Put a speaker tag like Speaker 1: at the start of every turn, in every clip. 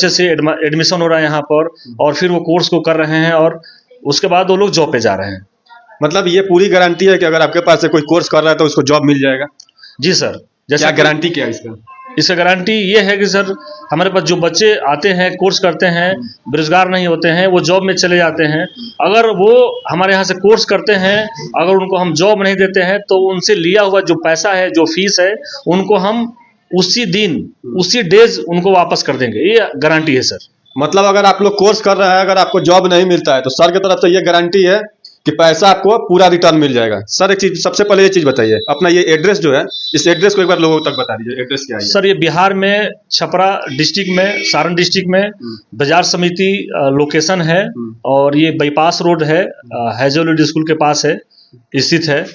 Speaker 1: अच्छे से एडमिशन हो रहा है यहाँ पर, और फिर वो कोर्स को कर रहे हैं और उसके बाद वो लोग जॉब पे जा रहे हैं।
Speaker 2: मतलब ये पूरी गारंटी है कि अगर आपके पास से कोई कोर्स कर रहा है तो उसको जॉब मिल जाएगा?
Speaker 1: जी सर।
Speaker 2: क्या
Speaker 1: जैसा
Speaker 2: गारंटी क्या है इसका?
Speaker 1: इसका गारंटी ये है कि सर हमारे पास जो बच्चे आते हैं कोर्स करते हैं, बेरोजगार नहीं होते हैं, वो जॉब में चले जाते हैं। अगर वो हमारे यहाँ से कोर्स करते हैं, अगर उनको हम जॉब नहीं देते हैं तो उनसे लिया हुआ जो पैसा है, जो फीस है, उनको हम उसी दिन उसी डेज उनको वापस कर देंगे। ये गारंटी है सर।
Speaker 2: मतलब अगर आप लोग कोर्स कर रहे हैं, अगर आपको जॉब नहीं मिलता है तो सर की तरफ से ये गारंटी है कि पैसा आपको पूरा रिटर्न मिल जाएगा। सर एक चीज, सबसे पहले ये चीज बताइए, अपना ये एड्रेस जो है, इस एड्रेस को एक बार लोगों तक बता दीजिए, एड्रेस क्या है?
Speaker 1: सर ये बिहार में छपरा डिस्ट्रिक्ट में, सारण डिस्ट्रिक्ट में बाजार समिति लोकेशन है, और ये बाईपास रोड है, हैजोलिड स्कूल के पास है, स्थित है।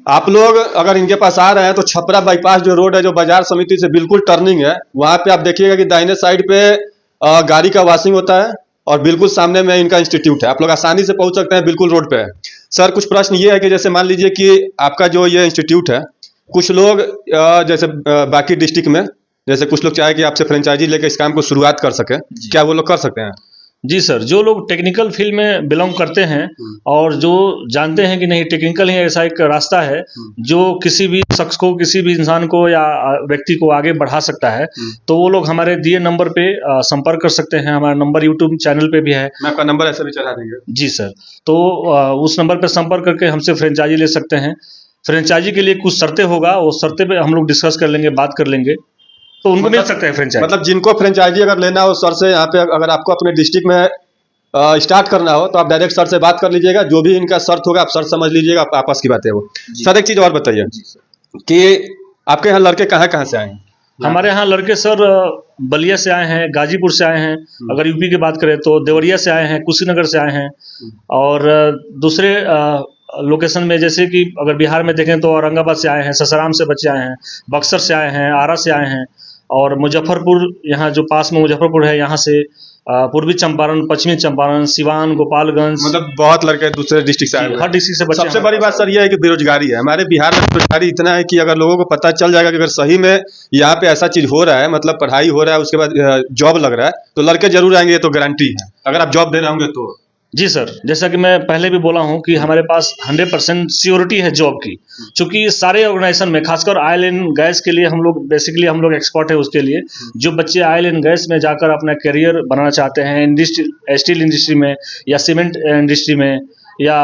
Speaker 2: आप लोग अगर इनके पास आ रहे हैं तो छपरा बाईपास जो रोड है, जो बाजार समिति से बिल्कुल टर्निंग है, वहां पे आप देखिएगा कि दाहिने साइड पे गाड़ी का वॉशिंग होता है, और बिल्कुल सामने में इनका इंस्टीट्यूट है। आप लोग आसानी से पहुंच सकते हैं, बिल्कुल रोड पे है। सर कुछ प्रश्न ये है कि जैसे मान लीजिए कि आपका जो ये इंस्टीट्यूट है, कुछ लोग जैसे बाकी डिस्ट्रिक्ट में, जैसे कुछ लोग चाहे कि आपसे फ्रेंचाइजी लेकर इस काम को शुरुआत कर सके, क्या वो लोग कर सकते हैं?
Speaker 1: जी सर, जो लोग टेक्निकल फील्ड में बिलोंग करते हैं और जो जानते हैं कि नहीं टेक्निकल ही ऐसा एक रास्ता है जो किसी भी शख्स को, किसी भी इंसान को या व्यक्ति को आगे बढ़ा सकता है, तो वो लोग हमारे दिए नंबर पे संपर्क कर सकते हैं। हमारा नंबर यूट्यूब चैनल पे भी है,
Speaker 2: मैं आपका नंबर ऐसे भी चला देंगे।
Speaker 1: जी सर। तो उस नंबर पे संपर्क करके हमसे फ्रेंचाइजी ले सकते हैं। फ्रेंचाइजी के लिए कुछ शर्तें होगा, वो शर्तें पे हम लोग डिस्कस कर लेंगे, बात कर लेंगे, तो उनको मिल सकता है फ्रेंचाइजी।
Speaker 2: मतलब जिनको फ्रेंचाइजी अगर लेना हो सर से, यहाँ पे अगर आपको अपने डिस्ट्रिक्ट में स्टार्ट करना हो तो आप डायरेक्ट सर से बात कर लीजिएगा, जो भी इनका शर्त होगा आप सर समझ लीजिएगा, आप आपस की बात है वो। सर एक चीज और बताइए कि आपके यहाँ लड़के कहाँ कहाँ से आए हैं?
Speaker 1: हमारे यहाँ लड़के सर बलिया से आए हैं, गाजीपुर से आए हैं, अगर यूपी की बात करें तो देवरिया से आए हैं, कुशीनगर से आए हैं, और दूसरे लोकेशन में जैसे कि अगर बिहार में देखें तो औरंगाबाद से आए हैं, ससाराम से बच्चे आए हैं, बक्सर से आए हैं, आरा से आए हैं, और मुजफ्फरपुर, यहाँ जो पास में मुजफ्फरपुर है, यहाँ से पूर्वी चंपारण, पश्चिमी चंपारण, सिवान, गोपालगंज,
Speaker 2: मतलब बहुत लड़के दूसरे डिस्ट्रिक्ट से आए हैं।
Speaker 1: हर डिस्ट्रिक्ट से बच्चे।
Speaker 2: सबसे बड़ी बात सर ये है कि बेरोजगारी है हमारे बिहार में। बेरोजगारी इतना है कि अगर लोगों को पता चल जाएगा कि अगर सही में यहाँ पे ऐसा चीज हो रहा है, मतलब पढ़ाई हो रहा है, उसके बाद जॉब लग रहा है, तो लड़के जरूर आएंगे, ये तो गारंटी है, अगर आप जॉब दे रहे होंगे तो।
Speaker 1: जी सर, जैसा कि मैं पहले भी बोला हूं कि हमारे पास 100% सियोरिटी है जॉब की, क्योंकि सारे ऑर्गेनाइजेशन में, खासकर ऑयल एंड गैस के लिए हम लोग एक्सपर्ट है उसके लिए। जो बच्चे ऑयल एंड गैस में जाकर अपना करियर बनाना चाहते हैं, स्टील इंडस्ट्री में या सीमेंट इंडस्ट्री में, या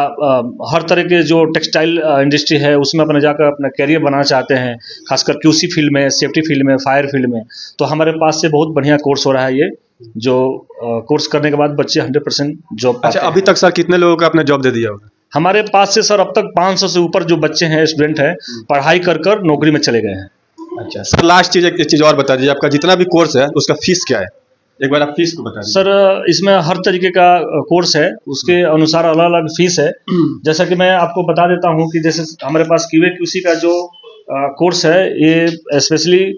Speaker 1: हर तरह के जो टेक्सटाइल इंडस्ट्री है उसमें अपना जाकर अपना करियर बनाना चाहते हैं, खासकर क्यूसी फील्ड में, सेफ्टी फील्ड में, फायर फील्ड में, तो हमारे पास से बहुत बढ़िया कोर्स हो रहा है ये, जो कोर्स करने के बाद बच्चे 100% जॉब पाते हैं।
Speaker 2: अच्छा, अभी तक सर कितने लोगों को आपने जॉब दे दिया होगा?
Speaker 1: हमारे पास से सर अब तक 500 से ऊपर जो बच्चे हैं, स्टूडेंट हैं, पढ़ाई कर नौकरी में चले गए हैं।
Speaker 2: अच्छा सर, लास्ट चीज एक चीज और बता दीजिए, आपका जितना भी कोर्स है उसका फीस क्या है? एक बार आप फीस को बता दीजिए।
Speaker 1: सर इसमें हर तरीके का कोर्स है, उसके अनुसार अलग अलग फीस है। जैसा कि मैं आपको बता देता हूँ कि जैसे हमारे पास QA/QC का जो कोर्स है, ये स्पेशली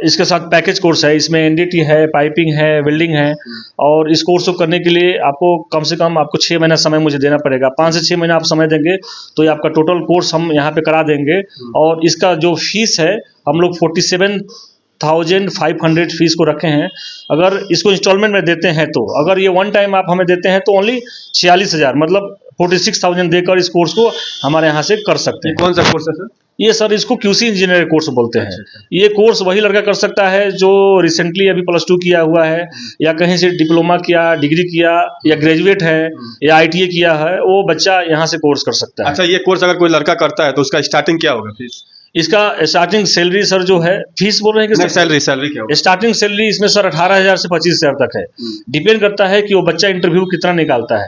Speaker 1: इसके साथ पैकेज कोर्स है। इसमें NDT है, पाइपिंग है, वेल्डिंग है, और इस कोर्स को करने के लिए आपको कम से कम 6 महीना समय मुझे देना पड़ेगा। 5 से 6 महीना आप समय देंगे तो ये आपका टोटल कोर्स हम यहाँ पे करा देंगे। और इसका जो फीस है, हम लोग 47,500 फीस को रखे हैं। अगर इसको इंस्टॉलमेंट में देते हैं तो, अगर ये वन टाइम आप हमें देते हैं तो ओनली 46,000, मतलब 46,000 देकर इस कोर्स को हमारे यहाँ से कर सकते हैं।
Speaker 2: कौन सा कोर्स है सर?
Speaker 1: ये सर इसको QC इंजीनियर कोर्स बोलते हैं। ये कोर्स वही लड़का कर सकता है जो रिसेंटली अभी +2 किया हुआ है, या कहीं से डिप्लोमा किया, डिग्री किया, या ग्रेजुएट है, या ITA किया है, वो बच्चा यहाँ से कोर्स कर सकता है।
Speaker 2: अच्छा, ये कोर्स अगर कोई लड़का करता है तो उसका स्टार्टिंग क्या होगा फीस?
Speaker 1: इसका स्टार्टिंग सैलरी सर जो है, फीस बोल रहे हैं कि
Speaker 2: सैलरी क्या होगा?
Speaker 1: स्टार्टिंग सैलरी इसमें सर 18,000 से 25,000 तक है। डिपेंड करता है कि वो बच्चा इंटरव्यू कितना निकालता है।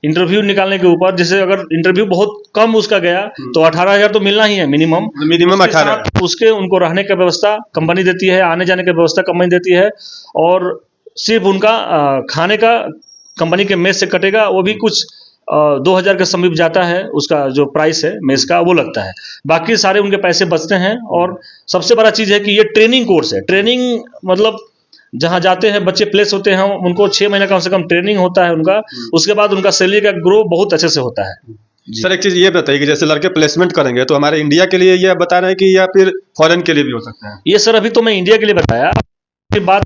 Speaker 1: इंटरव्यू निकालने के ऊपर, जैसे अगर इंटरव्यू बहुत कम उसका गया तो 18,000 तो मिलना ही है मिनिमम।
Speaker 2: 18।
Speaker 1: उसके उनको रहने की व्यवस्था कंपनी देती है, आने जाने की व्यवस्था कंपनी देती है, और सिर्फ उनका खाने का कंपनी के मेस से कटेगा, वो भी कुछ 2,000 के समीप जाता है, उसका जो प्राइस है मेस का वो लगता है। बाकी सारे उनके पैसे बचते हैं। और सबसे बड़ा चीज़ है कि ये ट्रेनिंग कोर्स है। ट्रेनिंग मतलब जहाँ जाते हैं बच्चे, प्लेस होते हैं, उनको 6 महीने कम से कम ट्रेनिंग होता है उनका, उसके बाद उनका सैलरी का ग्रो बहुत अच्छे से होता है।
Speaker 2: सर एक चीज ये बताइए कि जैसे लड़के प्लेसमेंट करेंगे तो हमारे इंडिया के लिए ये बता रहे हैं कि या फिर फॉरेन के लिए भी हो सकता है?
Speaker 1: ये सर अभी तो मैं इंडिया के लिए बताया, बात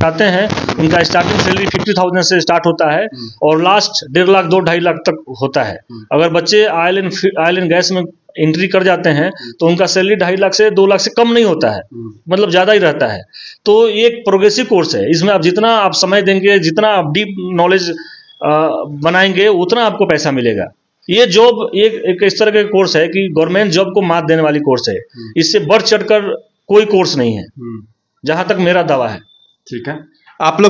Speaker 1: चाहते हैं उनका स्टार्टिंग सैलरी 50,000 से स्टार्ट होता है और लास्ट 1.5 लाख 2.5 लाख तक होता है। अगर बच्चे ऑयल एंड गैस में एंट्री कर जाते हैं तो उनका सैलरी 2.5 लाख से 2 लाख से कम नहीं होता है, मतलब ज़्यादा ही रहता है। तो ये एक प्रोग्रेसिव कोर्स है, इसमें आप जितना आप समय देंगे, जितना आप डीप नॉलेज बनाएंगे, उतना आपको पैसा मिलेगा। ये जॉब एक इस तरह का कोर्स है कि गवर्नमेंट जॉब को मात देने वाली कोर्स है, इससे बढ़ चढ़कर कोई कोर्स नहीं है, जहां तक मेरा दावा है।
Speaker 2: ठीक है, आप लोग